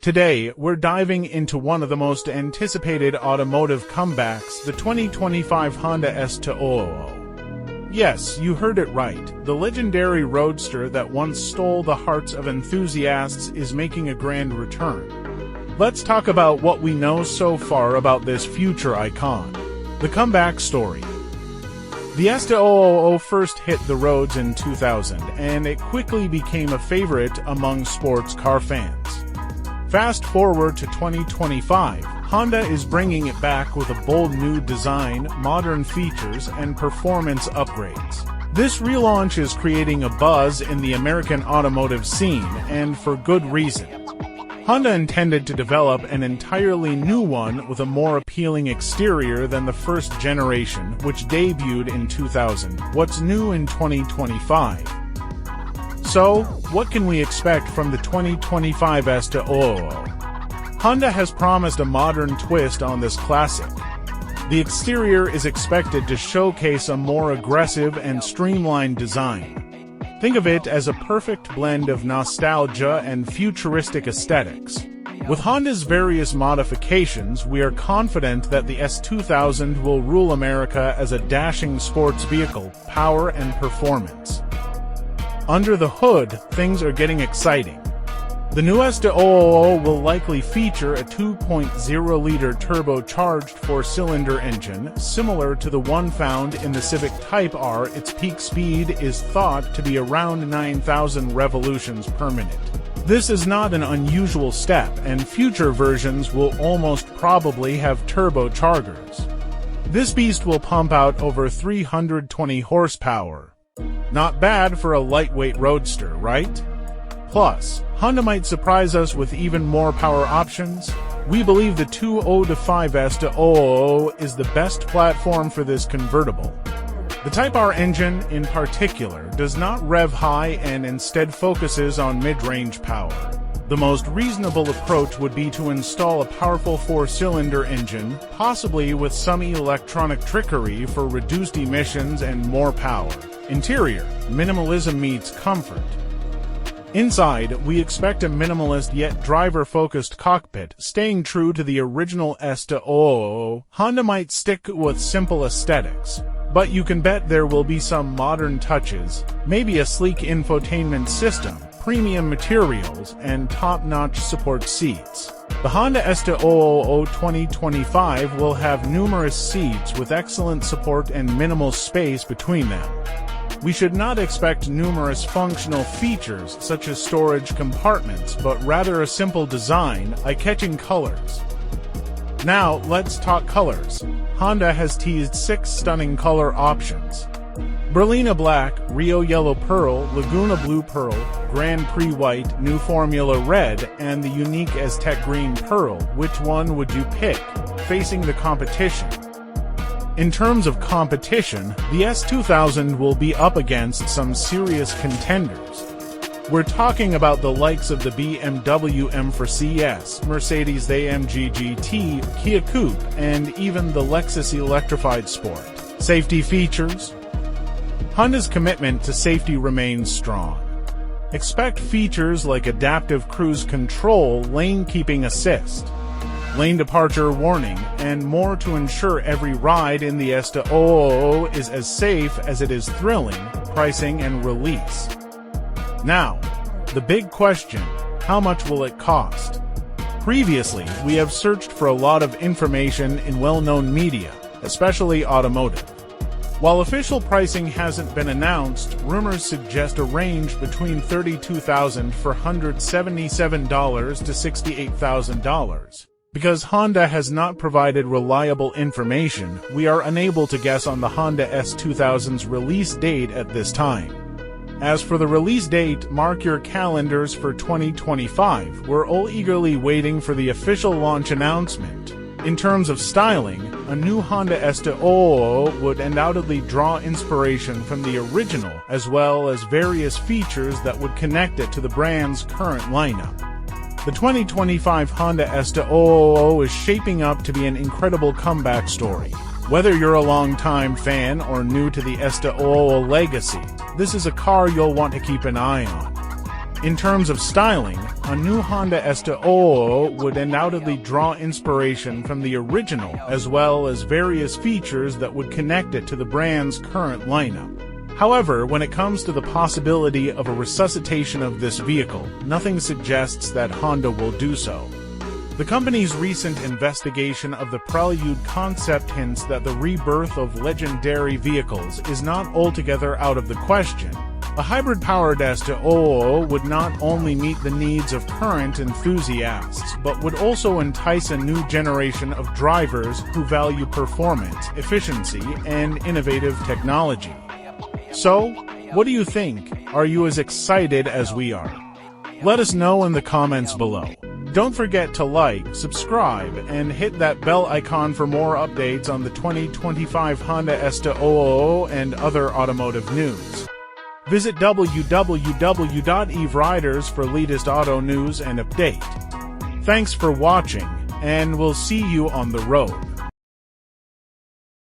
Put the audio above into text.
Today, we're diving into one of the most anticipated automotive comebacks, the 2025 Honda S2000. Yes, you heard it right. The legendary Roadster that once stole the hearts of enthusiasts is making a grand return. Let's talk about what we know so far about this future icon. The comeback story. The S2000 first hit the roads in 2000, and it quickly became a favorite among sports car fans. Fast forward to 2025, Honda is bringing it back with a bold new design, modern features, and performance upgrades. This relaunch is creating a buzz in the American automotive scene, and for good reason. Honda intended to develop an entirely new one with a more appealing exterior than the first generation, which debuted in 2000. What's new in 2025? So, what can we expect from the 2025 S2000? Honda has promised a modern twist on this classic. The exterior is expected to showcase a more aggressive and streamlined design. Think of it as a perfect blend of nostalgia and futuristic aesthetics. With Honda's various modifications, we are confident that the S2000 will rule America as a dashing sports vehicle, power and performance. Under the hood, things are getting exciting. The new S2000 will likely feature a 2.0-liter turbocharged four-cylinder engine, similar to the one found in the Civic Type R. Its peak speed is thought to be around 9,000 revolutions per minute. This is not an unusual step, and future versions will almost probably have turbochargers. This beast will pump out over 320 horsepower. Not bad for a lightweight roadster, right? Plus, Honda might surprise us with even more power options. We believe the 2005 S2000 is the best platform for this convertible. The Type R engine, in particular, does not rev high and instead focuses on mid-range power. The most reasonable approach would be to install a powerful four-cylinder engine, possibly with some electronic trickery for reduced emissions and more power. Interior, minimalism meets comfort. Inside, we expect a minimalist yet driver-focused cockpit, staying true to the original S2000. Honda might stick with simple aesthetics, but you can bet there will be some modern touches, maybe a sleek infotainment system, premium materials, and top-notch support seats. The Honda S2000 2025 will have numerous seats with excellent support and minimal space between them. We should not expect numerous functional features such as storage compartments, but rather a simple design, eye-catching colors. Now, let's talk colors. Honda has teased 6 stunning color options: Berlina Black, Rio Yellow Pearl, Laguna Blue Pearl, Grand Prix White, New Formula Red, and the unique Aztec Green Pearl. Which one would you pick? Facing the competition. In terms of competition, the S2000 will be up against some serious contenders. We're talking about the likes of the BMW M4 CS, Mercedes-AMG GT, Kia Coupe, and even the Lexus Electrified Sport. Safety features. Honda's commitment to safety remains strong. Expect features like adaptive cruise control, lane keeping assist, lane departure warning, and more to ensure every ride in the S2000 is as safe as it is thrilling. Pricing and release. Now, the big question: how much will it cost? Previously, we have searched for a lot of information in well-known media, especially automotive. While official pricing hasn't been announced, rumors suggest a range between $32,477 to $68,000. Because Honda has not provided reliable information, we are unable to guess on the Honda S2000's release date at this time. As for the release date, mark your calendars for 2025. We're all eagerly waiting for the official launch announcement. In terms of styling, a new Honda S2000 would undoubtedly draw inspiration from the original, as well as various features that would connect it to the brand's current lineup. The 2025 Honda S2000 is shaping up to be an incredible comeback story. Whether you're a long-time fan or new to the S2000 legacy, this is a car you'll want to keep an eye on. In terms of styling, a new Honda S2000 would undoubtedly draw inspiration from the original, as well as various features that would connect it to the brand's current lineup. However, when it comes to the possibility of a resuscitation of this vehicle, nothing suggests that Honda will do so. The company's recent investigation of the Prelude concept hints that the rebirth of legendary vehicles is not altogether out of the question. A hybrid-powered S2000 would not only meet the needs of current enthusiasts, but would also entice a new generation of drivers who value performance, efficiency, and innovative technology. So, what do you think? Are you as excited as we are? Let us know in the comments below. Don't forget to like, subscribe, and hit that bell icon for more updates on the 2025 Honda S2000 and other automotive news. Visit www.everiders for latest auto news and update. Thanks for watching, and we'll see you on the road.